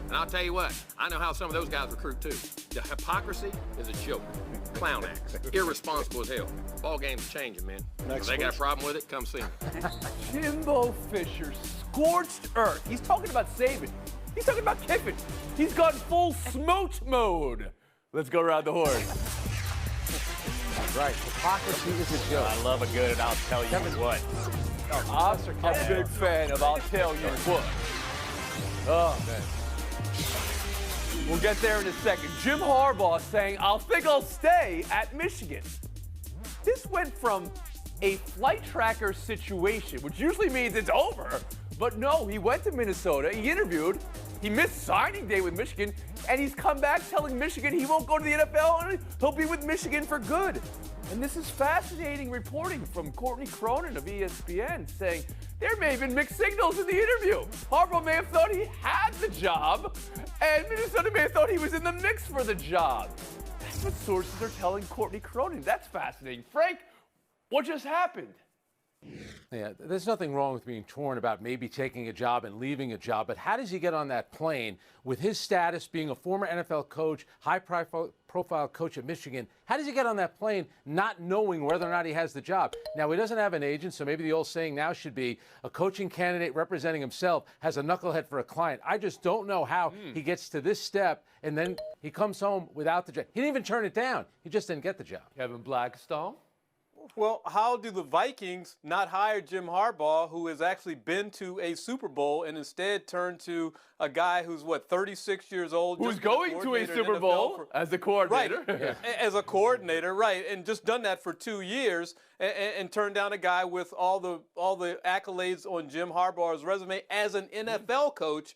And I'll tell you what, I know how some of those guys recruit too. The hypocrisy is a joke. Clown acts. Irresponsible as hell. Ball game's changing, man. If they got a problem with it, come see me. Jimbo Fisher, scorched earth. He's talking about Saban. He's talking about Kiffin. He's gone full smoked mode. Let's go around the horn. Right. Hypocrisy is a joke. I love a good and I'll tell you what. I'm a big fan of I'll tell you what. Oh, man. We'll get there in a second. Jim Harbaugh saying, I'll stay at Michigan. This went from a flight tracker situation, which usually means it's over. But no, he went to Minnesota, he interviewed, he missed signing day with Michigan, and he's come back telling Michigan he won't go to the NFL and he'll be with Michigan for good. And this is fascinating reporting from Courtney Cronin of ESPN saying there may have been mixed signals in the interview. Harbaugh may have thought he had the job, and Minnesota may have thought he was in the mix for the job. That's what sources are telling Courtney Cronin. That's fascinating. Frank, what just happened? Yeah, there's nothing wrong with being torn about maybe taking a job and leaving a job, but how does he get on that plane with his status being a former NFL coach, high-profile coach at Michigan? How does he get on that plane not knowing whether or not he has the job? Now, he doesn't have an agent, so maybe the old saying now should be a coaching candidate representing himself has a knucklehead for a client. I just don't know how he gets to this step, and then he comes home without the job. He didn't even turn it down. He just didn't get the job. Kevin Blackstone? Well, how do the Vikings not hire Jim Harbaugh, who has actually been to a Super Bowl, and instead turn to a guy who's, 36 years old? Who's going to a Super Bowl as a coordinator. Right, as a coordinator, right, and just done that for 2 years, and turned down a guy with all the accolades on Jim Harbaugh's resume as an NFL coach,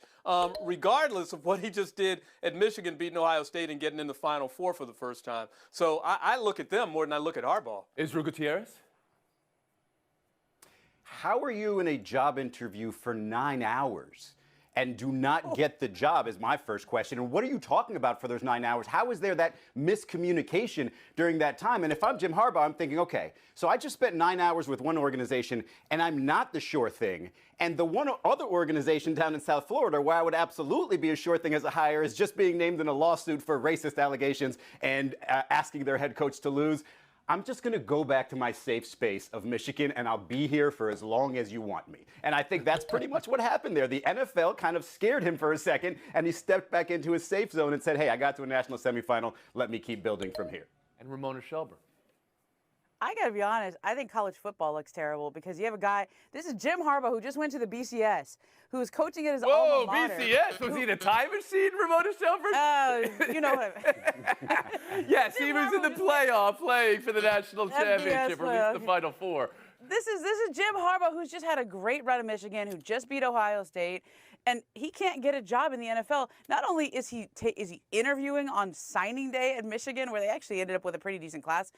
regardless of what he just did at Michigan, beating Ohio State and getting in the Final Four for the first time. So I look at them more than I look at Harbaugh. Israel Gutierrez? How are you in a job interview for 9 hours and do not get the job is my first question. And what are you talking about for those 9 hours? How is there that miscommunication during that time? And if I'm Jim Harbaugh, I'm thinking, okay, so I just spent 9 hours with one organization and I'm not the sure thing. And the one other organization down in South Florida where I would absolutely be a sure thing as a hire is just being named in a lawsuit for racist allegations and asking their head coach to lose. I'm just going to go back to my safe space of Michigan, and I'll be here for as long as you want me. And I think that's pretty much what happened there. The NFL kind of scared him for a second, and he stepped back into his safe zone and said, hey, I got to a national semifinal. Let me keep building from here. And Ramona Shelburne. I got to be honest, I think college football looks terrible because you have a guy, this is Jim Harbaugh, who just went to the BCS, who was coaching at his alma mater. BCS? Was he in a time machine, Ramona Shelburne? You know him. Yes, he was in the playoff playing for the national championship, or at least the Final Four. This is Jim Harbaugh, who's just had a great run at Michigan, who just beat Ohio State, and he can't get a job in the NFL. Not only is he interviewing on signing day at Michigan, where they actually ended up with a pretty decent class.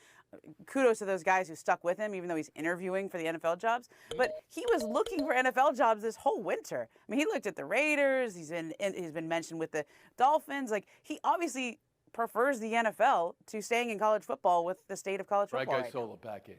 Kudos to those guys who stuck with him, even though he's interviewing for the NFL jobs. But he was looking for NFL jobs this whole winter. I mean, he looked at the Raiders. He's been mentioned with the Dolphins. Like, he obviously prefers the NFL to staying in college football with the state of college football. Right, guys, Solo back in.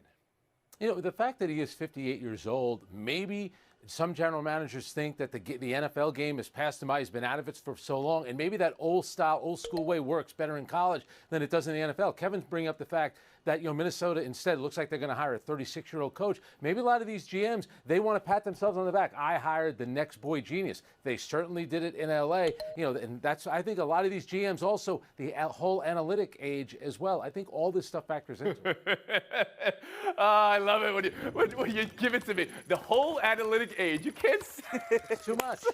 You know, the fact that he is 58 years old, maybe some general managers think that the NFL game has passed him by. He's been out of it for so long, and maybe that old school way works better in college than it does in the NFL. Kevin's bringing up the fact that, Minnesota instead looks like they're going to hire a 36-year-old coach. Maybe a lot of these GMs, they want to pat themselves on the back. I hired the next boy genius. They certainly did it in L.A. And that's, I think a lot of these GMs also, the whole analytic age as well. I think all this stuff factors into it. I love it when you give it to me. The whole analytic age. You can't say too much.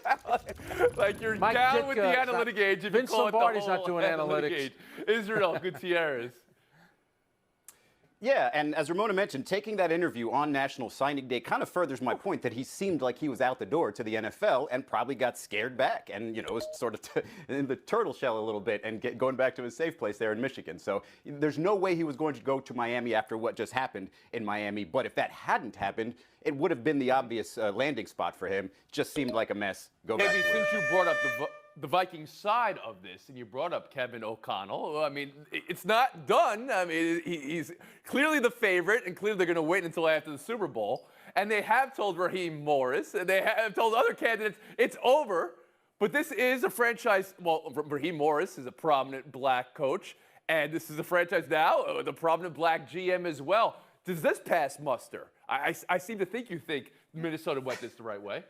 Like you're Mike down Ditka, with the analytic age if Vince you call Lombardi's it the whole not doing analytic analytics. age. Israel Gutierrez. Yeah, and as Ramona mentioned, taking that interview on National Signing Day kind of furthers my point that he seemed like he was out the door to the NFL and probably got scared back and, was sort of in the turtle shell a little bit and going back to his safe place there in Michigan. So there's no way he was going to go to Miami after what just happened in Miami. But if that hadn't happened, it would have been the obvious landing spot for him. Just seemed like a mess. Go back. Maybe since you brought up the Vikings side of this, and you brought up Kevin O'Connell. I mean, it's not done. I mean, he's clearly the favorite, and clearly they're going to wait until after the Super Bowl. And they have told Raheem Morris, and they have told other candidates it's over. But this is a franchise. Well, Raheem Morris is a prominent black coach, and this is a franchise now with a prominent black GM as well. Does this pass muster? I seem to think you think Minnesota went this the right way.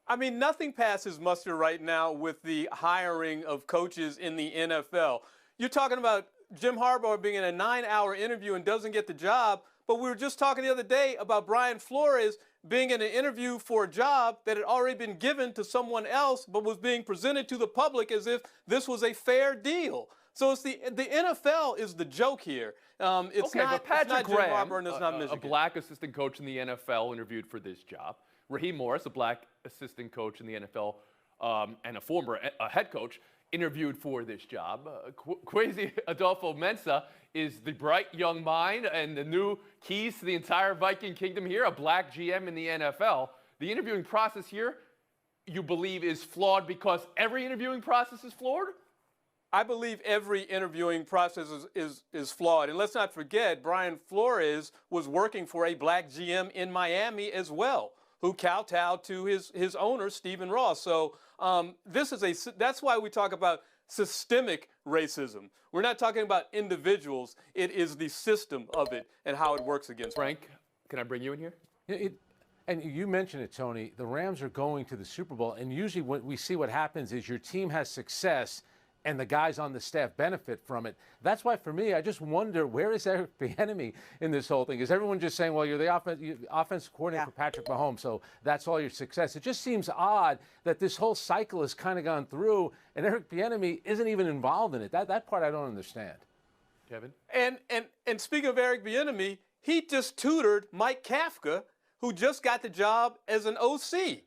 I mean, nothing passes muster right now with the hiring of coaches in the NFL. You're talking about Jim Harbaugh being in a 9-hour interview and doesn't get the job, but we were just talking the other day about Brian Flores being in an interview for a job that had already been given to someone else but was being presented to the public as if this was a fair deal. So it's the NFL is the joke here. It's okay, not, but Patrick Jim Graham, Harbaugh and it's not Michigan. a black assistant coach in the NFL, interviewed for this job. Raheem Morris, a black assistant coach in the NFL and a former head coach, interviewed for this job. Kwesi Adolfo-Mensah is the bright young mind and the new keys to the entire Viking kingdom here, a black GM in the NFL. The interviewing process here, you believe, is flawed because every interviewing process is flawed? I believe every interviewing process is flawed. And let's not forget, Brian Flores was working for a black GM in Miami as well, who kowtowed to his owner, Stephen Ross. So that's why we talk about systemic racism. We're not talking about individuals. It is the system of it and how it works against Frank, can I bring you in here? And you mentioned it, Tony. The Rams are going to the Super Bowl, and usually what we see what happens is your team has success and the guys on the staff benefit from it. That's why, for me, I just wonder, where is Eric Bieniemy in this whole thing? Is everyone just saying, well, you're the offensive coordinator for Patrick Mahomes, so that's all your success? It just seems odd that this whole cycle has kind of gone through, and Eric Bieniemy isn't even involved in it. That part I don't understand. Kevin? And speaking of Eric Bieniemy, he just tutored Mike Kafka, who just got the job as an OC.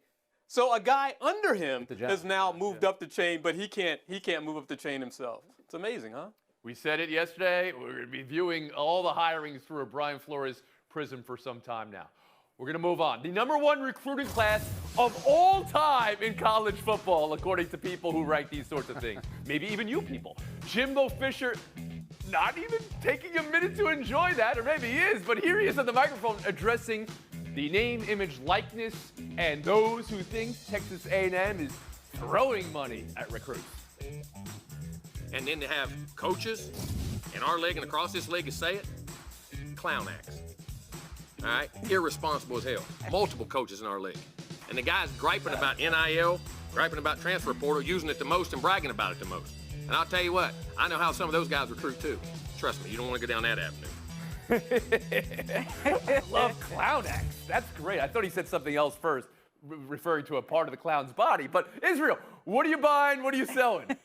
So a guy under him has now moved up the chain, but he can't move up the chain himself. It's amazing, huh? We said it yesterday. We're going to be viewing all the hirings through a Brian Flores prism for some time now. We're going to move on. The #1 recruiting class of all time in college football, according to people who write these sorts of things. Maybe even you people. Jimbo Fisher, not even taking a minute to enjoy that, or maybe he is, but here he is on the microphone addressing the name, image, likeness, and those who think Texas A&M is throwing money at recruits. And then to have coaches in our league and across this league to say it, clown acts. All right? Irresponsible as hell. Multiple coaches in our league. And the guys griping about NIL, griping about transfer portal, using it the most and bragging about it the most. And I'll tell you what, I know how some of those guys recruit too. Trust me, you don't want to go down that avenue. I love clown acts. That's great. I thought he said something else first, referring to a part of the clown's body. But Israel, what are you buying? What are you selling?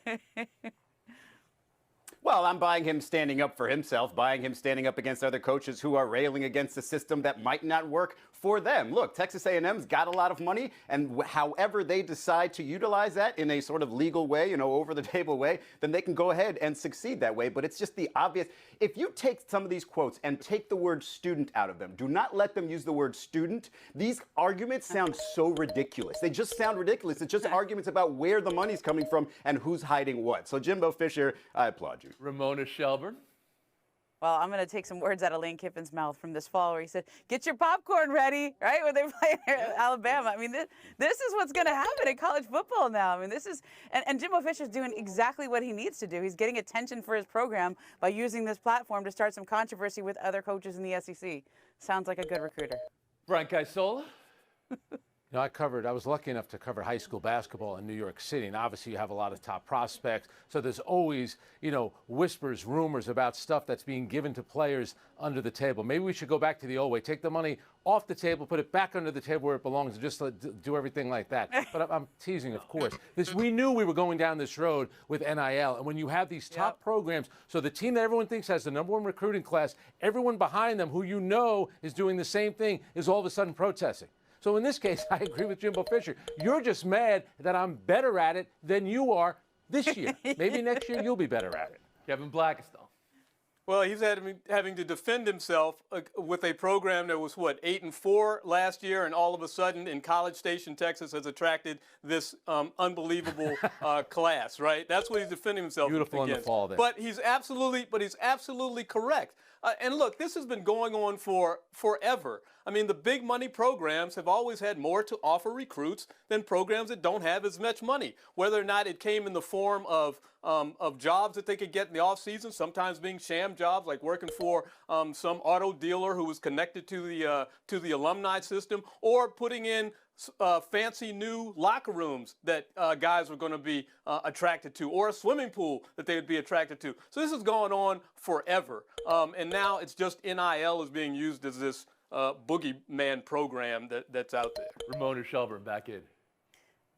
Well, I'm buying him standing up for himself, buying him standing up against other coaches who are railing against a system that might not work for them. Look, Texas A&M's got a lot of money, and however they decide to utilize that in a sort of legal way, over-the-table way, then they can go ahead and succeed that way. But it's just the obvious. If you take some of these quotes and take the word student out of them, do not let them use the word student, these arguments sound so ridiculous. They just sound ridiculous. It's just arguments about where the money's coming from and who's hiding what. So, Jimbo Fisher, I applaud you. Ramona Shelburne. Well, I'm going to take some words out of Lane Kiffin's mouth from this fall where he said, get your popcorn ready, right, when they play Alabama. I mean, this is what's going to happen in college football now. I mean, this is – and Jimbo Fisher's doing exactly what he needs to do. He's getting attention for his program by using this platform to start some controversy with other coaches in the SEC. Sounds like a good recruiter. Brian Kaisola. I was lucky enough to cover high school basketball in New York City, and obviously you have a lot of top prospects, so there's always, whispers, rumors about stuff that's being given to players under the table. Maybe we should go back to the old way, take the money off the table, put it back under the table where it belongs, and just do everything like that. But I'm teasing, of course. We knew we were going down this road with NIL, and when you have these top programs, so the team that everyone thinks has the #1 recruiting class, everyone behind them who is doing the same thing is all of a sudden protesting. So in this case, I agree with Jimbo Fisher. You're just mad that I'm better at it than you are this year. Maybe next year you'll be better at it. Kevin Blackistone. Well, he's having to defend himself with a program that was, 8-4 last year, and all of a sudden in College Station, Texas, has attracted this unbelievable class, right? That's what he's defending himself Beautiful against. in the fall there. But he's absolutely correct. And look, this has been going on for forever. I mean, the big money programs have always had more to offer recruits than programs that don't have as much money. Whether or not it came in the form of jobs that they could get in the off season, sometimes being sham jobs, like working for some auto dealer who was connected to the alumni system, or putting in fancy new locker rooms that guys were going to be attracted to, or a swimming pool that they would be attracted to. So this has gone on forever, and now it's just NIL is being used as this boogeyman program that's out there. Ramona Shelburne back in.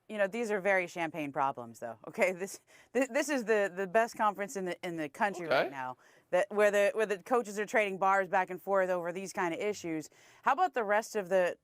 You know, these are very champagne problems, though. Okay, this is the best conference in the country right now. Where the coaches are trading bars back and forth over these kind of issues. How about the rest of the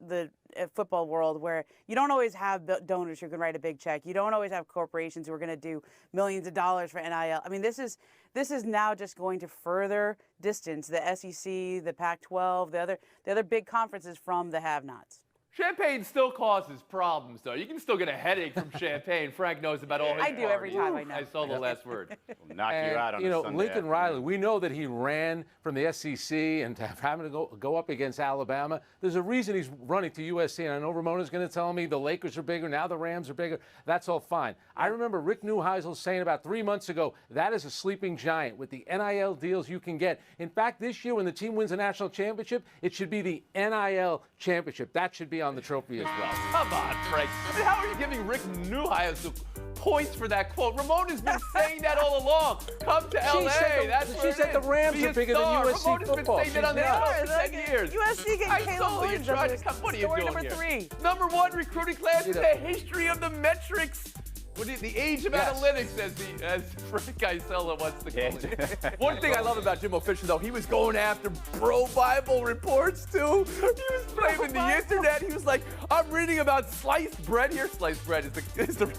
football world, where you don't always have donors who can write a big check? You don't always have corporations who are going to do millions of dollars for NIL. I mean, this is now just going to further distance the SEC, the Pac-12, the other big conferences from the have-nots. Champagne still causes problems, though. You can still get a headache from champagne. Frank knows about all his I do every parties. time I know. I saw the last word. We'll knock you out on a Sunday Lincoln afternoon. Riley, we know that he ran from the SEC and having to go up against Alabama. There's a reason he's running to USC, and I know Ramona's going to tell me the Lakers are bigger, now the Rams are bigger. That's all fine. I remember Rick Neuheisel saying about 3 months ago, that is a sleeping giant with the NIL deals you can get. In fact, this year when the team wins a national championship, it should be the NIL championship. That should be on the trophy as well. Come on, Frank. I mean, how are you giving Rick Neuheisel points for that quote? Ramona's been saying that all along. Come to LA. She said the Rams are bigger than USC Ramona's football. been saying that on the show for 10 years. USC getting Caleb Williams. What are you Story doing number here? 3. Number 1 recruiting class in the history of the metrics. The age of analytics, as Frank Isella wants to call it. One thing I love about Jimbo Fisher, though, he was going after Bro Bible reports, too. He was blaming the internet. He was like, I'm reading about sliced bread here. Sliced bread is the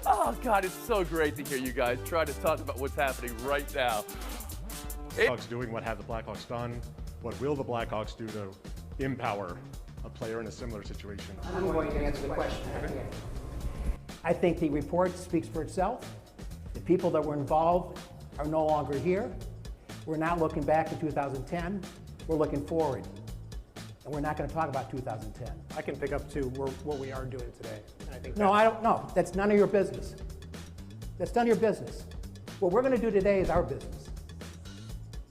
Oh, God, it's so great to hear you guys try to talk about what's happening right now. Blackhawks doing what have the Blackhawks done? What will the Blackhawks do to empower a player in a similar situation? I'm going to answer the question. I think the report speaks for itself. The people that were involved are no longer here. We're not looking back to 2010. We're looking forward. And we're not going to talk about 2010. I can pick up to what we are doing today. And I think No, I don't know. That's none of your business. That's none of your business. What we're going to do today is our business.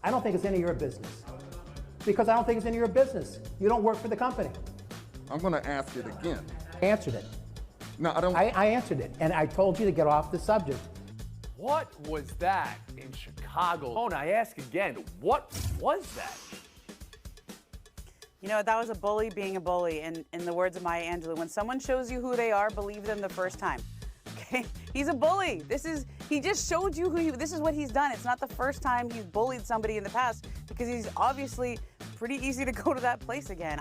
I don't think it's any of your business. Because I don't think it's any of your business. You don't work for the company. I'm going to ask it again. I answered it. No, I don't. I answered it, and I told you to get off the subject. What was that in Chicago? Oh, and I ask again, what was that? You know, that was a bully being a bully, in the words of Maya Angelou. When someone shows you who they are, believe them the first time. Okay? He's a bully. He just showed you this is what he's done. It's not the first time he's bullied somebody in the past, because he's obviously pretty easy to go to that place again.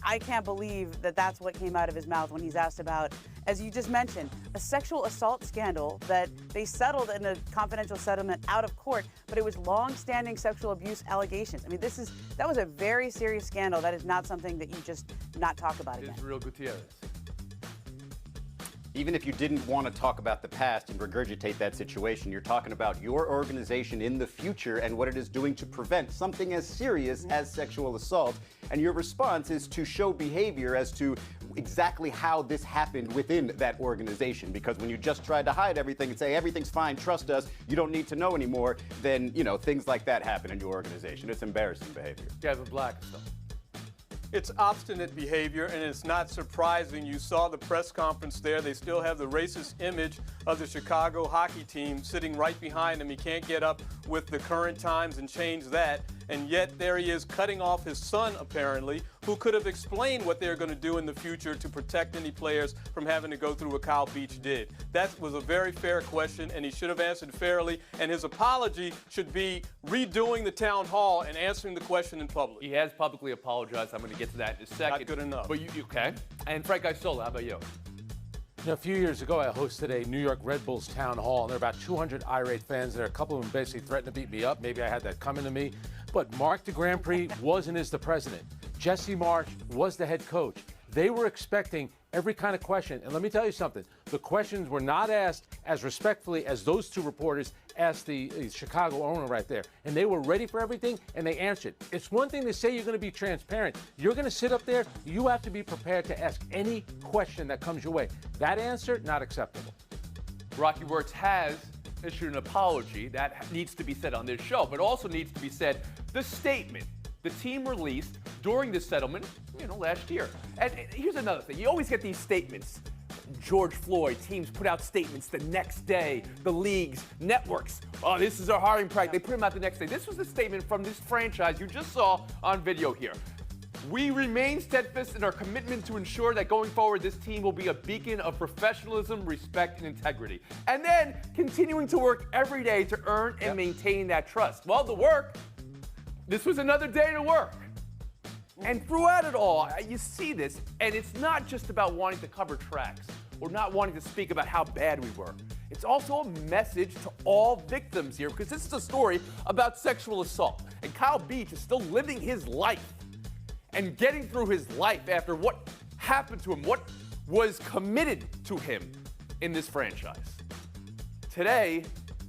I can't believe that that's what came out of his mouth when he's asked about, as you just mentioned, a sexual assault scandal that they settled in a confidential settlement out of court, but it was long-standing sexual abuse allegations. I mean, that was a very serious scandal. That is not something that you just not talk about again. Israel Gutierrez. Even if you didn't want to talk about the past and regurgitate that situation, you're talking about your organization in the future and what it is doing to prevent something as serious as sexual assault. And your response is to show behavior as to exactly how this happened within that organization. Because when you just tried to hide everything and say everything's fine, trust us, you don't need to know anymore, then, things like that happen in your organization. It's embarrassing behavior. Kevin Black and stuff. It's obstinate behavior, and it's not surprising. You saw the press conference there. They still have the racist image of the Chicago hockey team sitting right behind him. He can't get up with the current times and change that. And yet there he is cutting off his son, apparently, who could have explained what they're going to do in the future to protect any players from having to go through what Kyle Beach did. That was a very fair question, and he should have answered fairly. And his apology should be redoing the town hall and answering the question in public. He has publicly apologized. I'm going to get to that in a second. Not good enough. But you okay? And Frank Isola, how about you? You know, a few years ago, I hosted a New York Red Bulls town hall, and there were about 200 irate fans there. A couple of them basically threatened to beat me up. Maybe I had that coming to me. But Mark de Grand Prix was and is the president. Jesse Marsh was the head coach. They were expecting every kind of question. And let me tell you something. The questions were not asked as respectfully as those two reporters asked the Chicago owner right there. And they were ready for everything, and they answered. It's one thing to say you're going to be transparent. You're going to sit up there. You have to be prepared to ask any question that comes your way. That answer, not acceptable. Rocky Wirtz has issued an apology. That needs to be said on this show, but also needs to be said the statement the team released during this settlement, last year. And here's another thing. You always get these statements. George Floyd, teams put out statements the next day. The leagues, networks, oh, this is our hiring practice. They put them out the next day. This was a statement from this franchise you just saw on video here. We remain steadfast in our commitment to ensure that going forward, this team will be a beacon of professionalism, respect, and integrity. And then continuing to work every day to earn and maintain that trust. Well, the work, this was another day to work. And throughout it all, you see this, and it's not just about wanting to cover tracks or not wanting to speak about how bad we were. It's also a message to all victims here, because this is a story about sexual assault. And Kyle Beach is still living his life and getting through his life after what happened to him, what was committed to him in this franchise. Today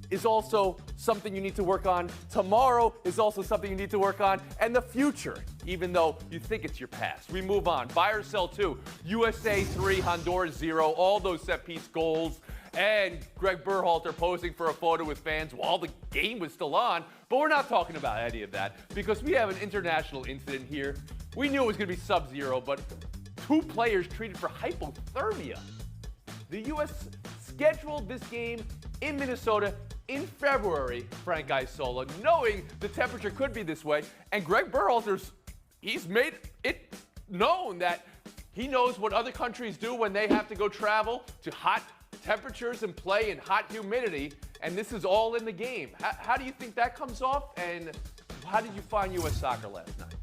is also something you need to work on. Tomorrow is also something you need to work on. And the future, even though you think it's your past. We move on. Buy or sell 2. USA 3, Honduras 0. All those set-piece goals. And Greg Berhalter posing for a photo with fans while the game was still on. But we're not talking about any of that because we have an international incident here. We knew it was going to be sub-zero, but 2 players treated for hypothermia. The U.S. scheduled this game in Minnesota in February, Frank Isola, knowing the temperature could be this way. And Greg Berhalter's, he's made it known that he knows what other countries do when they have to go travel to hot temperatures and play in hot humidity. And this is all in the game. How do you think that comes off? And how did you find U.S. soccer last night?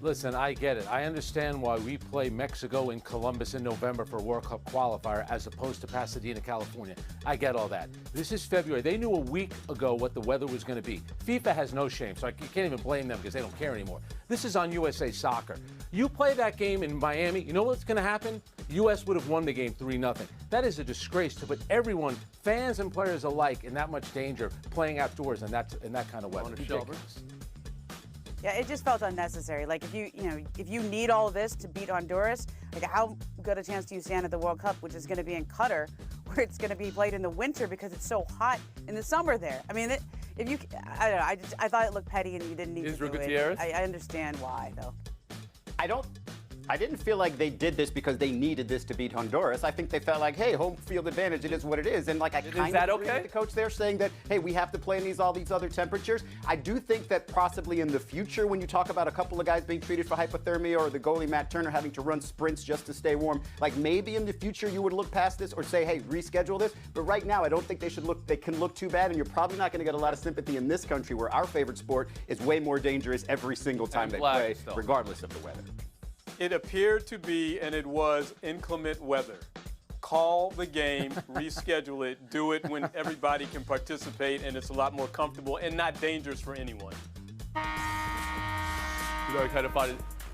Listen, I get it. I understand why we play Mexico and Columbus in November for a World Cup qualifier as opposed to Pasadena, California. I get all that. This is February. They knew a week ago what the weather was going to be. FIFA has no shame, so you can't even blame them because they don't care anymore. This is on USA Soccer. You play that game in Miami, you know what's going to happen? U.S. would have won the game 3-0. That is a disgrace to put everyone, fans and players alike, in that much danger playing outdoors in that kind of weather. Yeah, it just felt unnecessary. Like if you need all of this to beat Honduras, like how good a chance do you stand at the World Cup, which is going to be in Qatar, where it's going to be played in the winter because it's so hot in the summer there? I mean, I don't know. I thought it looked petty and you didn't need to do it. I understand why though. I didn't feel like they did this because they needed this to beat Honduras. I think they felt like, hey, home field advantage, it is what it is. And like I kind of agree with the coach there saying that, hey, we have to play in all these other temperatures. I do think that possibly in the future, when you talk about a couple of guys being treated for hypothermia or the goalie Matt Turner having to run sprints just to stay warm, like maybe in the future you would look past this or say, hey, reschedule this. But right now, I don't think they can look too bad, and you're probably not going to get a lot of sympathy in this country where our favorite sport is way more dangerous every single time they play, regardless of the weather. It appeared to be, and it was, inclement weather. Call the game, reschedule it, do it when everybody can participate and it's a lot more comfortable and not dangerous for anyone. I kind of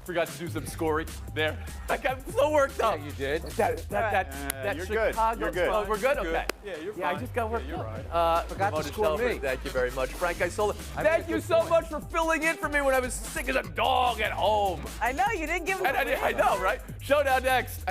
forgot to do some scoring there. I got so worked up. Yeah, you did. That you're Chicago. good. You're good. Oh, we're good? You're Okay. good. Yeah, you're fine. Yeah, I just got worked you're up. right. Forgot to score me. Thank you very much, Frank Isola. Thank you so much for filling in for me when I was sick as a dog at home. I know, you didn't give him I know, right? Showdown next.